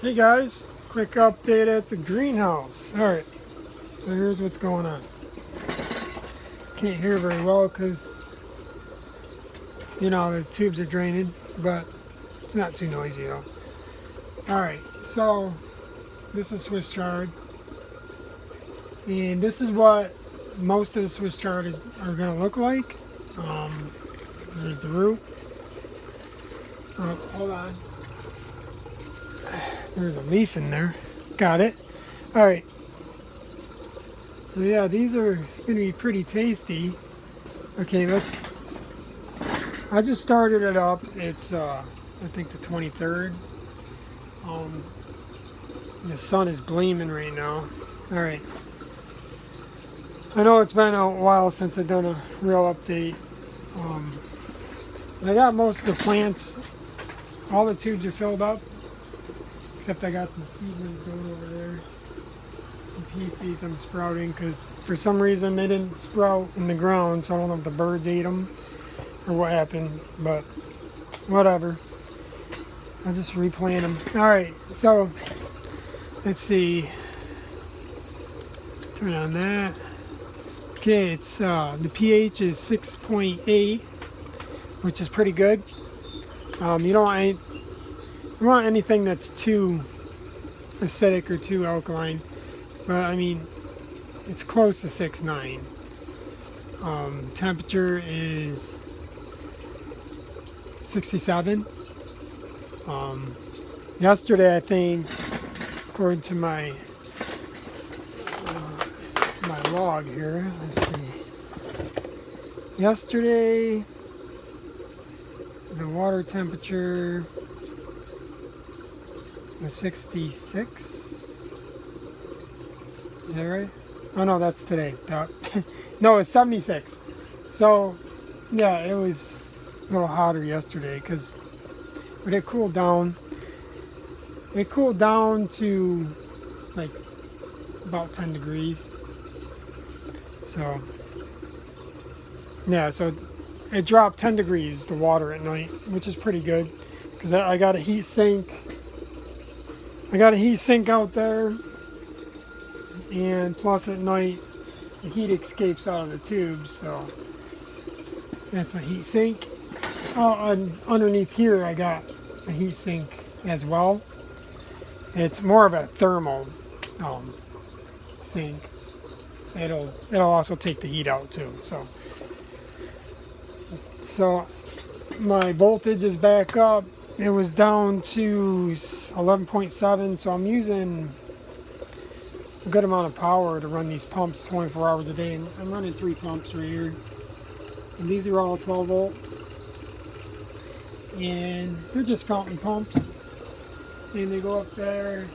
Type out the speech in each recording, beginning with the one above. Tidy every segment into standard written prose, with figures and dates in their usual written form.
Hey guys, quick update at the greenhouse. Alright, so here's what's going on. Can't hear very well because, the tubes are draining, but it's not too noisy though. Alright, so this is Swiss chard. And this is what most of the Swiss chard are going to look like. There's the root. Oh, hold on. There's a leaf in there. Got it. Alright. So yeah, these are going to be pretty tasty. Okay, I just started it up. It's, I think the 23rd. The sun is gleaming right now. Alright. I know it's been a while since I've done a real update. I got most of the plants, all the tubes are filled up. Except I got some seedlings going over there. Some pea seeds I'm sprouting because for some reason they didn't sprout in the ground, so I don't know if the birds ate them or what happened, but whatever. I'll just replant them. Alright, so let's see. Turn on that. Okay, it's the pH is 6.8, which is pretty good. You don't want anything that's too acidic or too alkaline, but I mean it's close to 6.9. Temperature is 67. Yesterday, I think, according to my log here, let's see. Yesterday, the water temperature was 66. Is that right? Oh no, that's today. No, it's 76. So yeah, it was a little hotter yesterday but it cooled down. It cooled down to like about 10 degrees. So yeah, so it dropped 10 degrees, the water at night, which is pretty good because I got a heat sink. I got a heat sink out there, and plus at night the heat escapes out of the tubes, so that's my heat sink. Oh, and underneath here I got a heat sink as well. It's more of a thermal sink. It'll also take the heat out too. So my voltage is back up. It was down to 11.7, so I'm using a good amount of power to run these pumps 24 hours a day, and I'm running 3 pumps right here. And these are all 12 volt, and they're just fountain pumps, and they go up there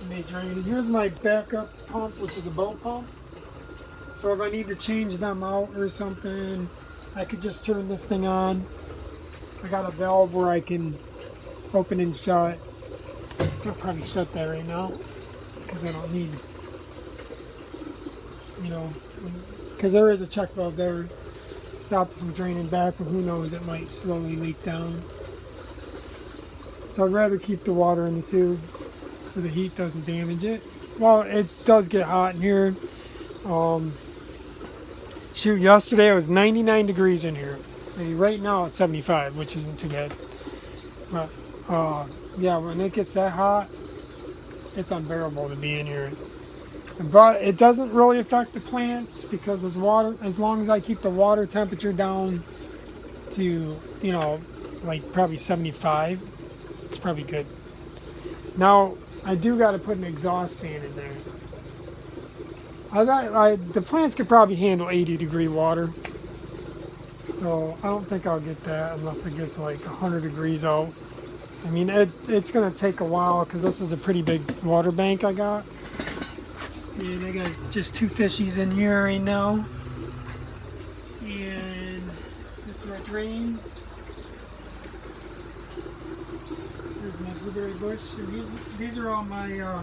and they drain. And here's my backup pump, which is a boat pump, so if I need to change them out or something, I could just turn this thing on. I got a valve where I can open and shut. I'll probably shut that right now because I don't need, because there is a check valve there. Stop it from draining back, but who knows, it might slowly leak down. So I'd rather keep the water in the tube so the heat doesn't damage it. Well, it does get hot in here. Yesterday it was 99 degrees in here. Right now it's 75, which isn't too bad. But yeah, when it gets that hot, it's unbearable to be in here. But it doesn't really affect the plants because there's water. As long as I keep the water temperature down to, like probably 75, it's probably good. Now I do got to put an exhaust fan in there. The plants could probably handle 80-degree water. So I don't think I'll get that unless it gets like 100 degrees out. I mean, it's going to take a while because this is a pretty big water bank I got. And I got just 2 fishies in here right now. And that's where it drains. There's my blueberry bush. So these are all my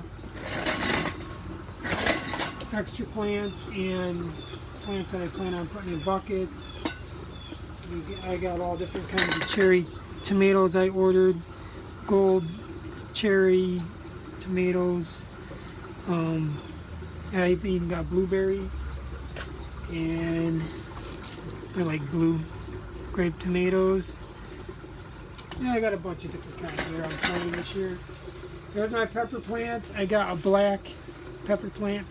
extra plants and plants that I plan on putting in buckets. I got all different kinds of cherry tomatoes I ordered. Gold cherry, tomatoes. I even got blueberry, and I like blue grape tomatoes. Yeah, I got a bunch of different kinds there I'm planting this year. There's my pepper plants. I got a black pepper plant.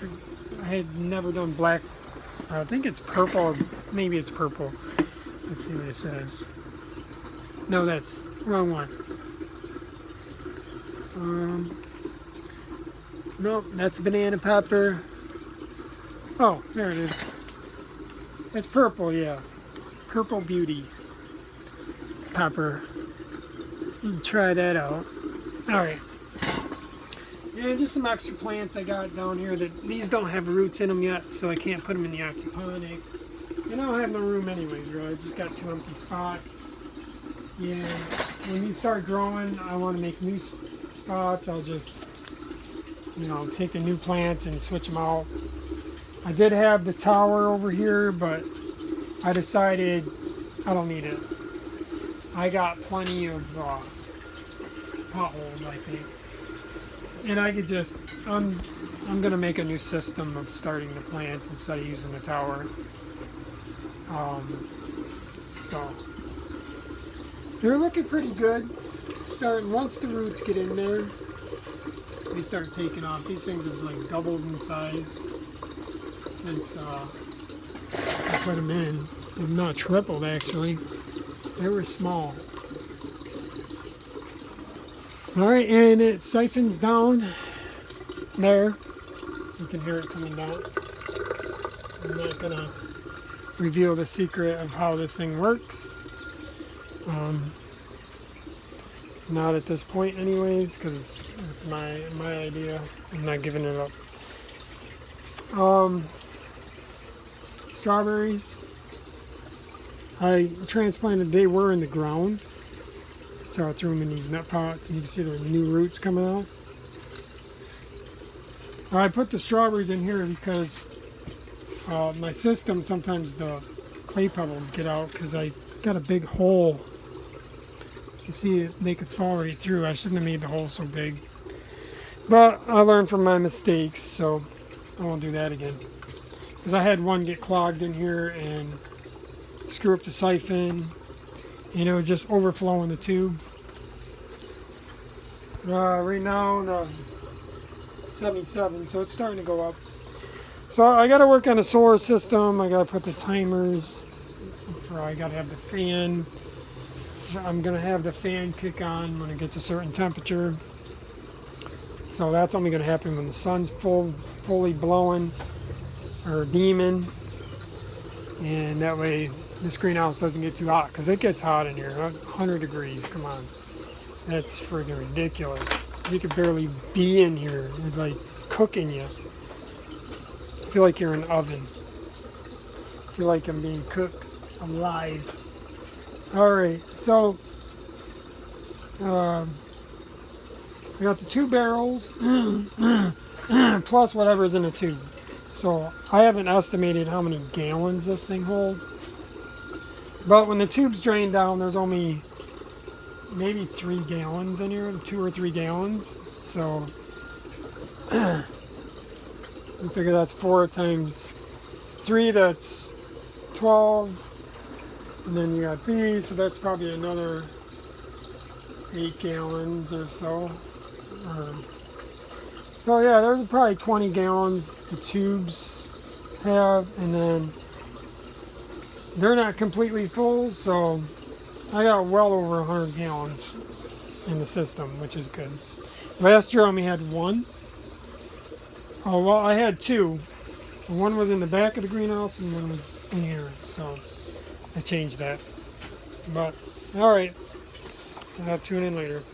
I had never done black. I think it's purple, or maybe it's purple. Let's see what it says. No, that's wrong one. Nope, that's banana pepper. Oh, there it is. It's purple, yeah. Purple Beauty pepper. You can try that out. Alright. And just some extra plants I got down here that these don't have roots in them yet, so I can't put them in the aquaponics. And I don't have no room anyways, really. I just got 2 empty spots. Yeah, when these start growing, I want to make new spots. I'll just, take the new plants and switch them out. I did have the tower over here, but I decided I don't need it. I got plenty of potholes, I think. And I could just, I'm going to make a new system of starting the plants instead of using the tower. So, they're looking pretty good. Once the roots get in there, they start taking off. These things have like doubled in size since I put them in. They've not tripled actually. They were small. Alright, and it siphons down there. You can hear it coming down. I'm not going to reveal the secret of how this thing works. Not at this point anyways, because it's my idea. I'm not giving it up. Strawberries. I transplanted, they were in the ground. So I threw them in these nut pots, and you can see the new roots coming out. I put the strawberries in here because my system, sometimes the clay pebbles get out because I got a big hole. You see they could fall right through. I shouldn't have made the hole so big. But I learned from my mistakes, so I won't do that again. Because I had one get clogged in here and screw up the siphon, and it was just overflowing the tube. Right now, the 77, so it's starting to go up. So I got to work on the solar system. I got to put the timers. I got to have the fan. I'm going to have the fan kick on when it gets a certain temperature. So that's only going to happen when the sun's fully blowing or beaming. And that way this greenhouse doesn't get too hot, because it gets hot in here. 100 degrees, come on. That's freaking ridiculous. You could barely be in here. It's like cooking you. I feel like you're in an oven. I feel like I'm being cooked alive. Alright, so I got the 2 barrels plus whatever's in the tube. So I haven't estimated how many gallons this thing holds. But when the tube's drained down, there's only maybe 3 gallons in here, 2 or 3 gallons. So I figure that's 4 times 3, that's 12. And then you got these, so that's probably another 8 gallons or so. So yeah, there's probably 20 gallons the tubes have, and then they're not completely full, so I got well over 100 gallons in the system, which is good. Last year I only had 1. Oh, well, I had 2. One was in the back of the greenhouse and one was in here, so I changed that. But, alright, I'll tune in later.